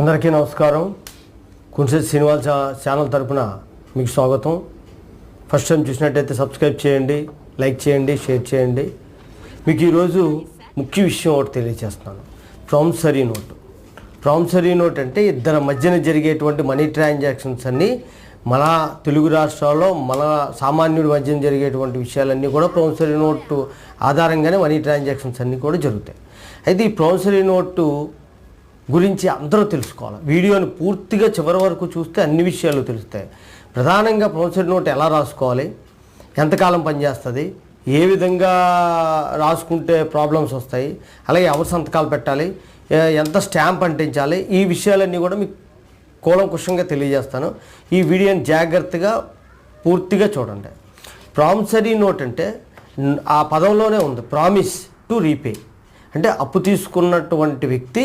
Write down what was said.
అందరికీ నమస్కారం. కుంశెట్టి శ్రీనివాస్ ఛానల్ తరపున మీకు స్వాగతం. ఫస్ట్ టైం చూసినట్టయితే సబ్స్క్రైబ్ చేయండి, లైక్ చేయండి, షేర్ చేయండి. మీకు ఈరోజు ముఖ్య విషయం ఒకటి తెలియజేస్తున్నాను. Promissory note. ప్రామిసరీ నోట్ అంటే ఇద్దరి మధ్యన జరిగేటువంటి మనీ ట్రాన్సాక్షన్స్ అన్నీ మన తెలుగు రాష్ట్రాల్లో మన సామాన్యుడి మధ్యన జరిగేటువంటి విషయాలన్నీ కూడా ప్రామిసరీ నోటు ఆధారంగానే మనీ ట్రాన్సాక్షన్స్ అన్నీ కూడా జరుగుతాయి. అయితే ఈ ప్రామిసరీ నోటు గురించి అందరూ తెలుసుకోవాలి. వీడియోని పూర్తిగా చివరి వరకు చూస్తే అన్ని విషయాలు తెలుస్తాయి. ప్రధానంగా ప్రామిసరీ నోట్ ఎలా రాసుకోవాలి, ఎంతకాలం పనిచేస్తుంది, ఏ విధంగా రాసుకుంటే ప్రాబ్లమ్స్ వస్తాయి, అలాగే ఎవరు సంతకాలు పెట్టాలి, ఎంత స్టాంప్ అంటించాలి, ఈ విషయాలన్నీ కూడా మీకు కూలంకుషంగా తెలియజేస్తాను. ఈ వీడియోని జాగ్రత్తగా పూర్తిగా చూడండి. ప్రామిసరీ నోట్ అంటే ఆ పదంలోనే ఉంది, ప్రామిస్ టు రీపే. అంటే అప్పు తీసుకున్నటువంటి వ్యక్తి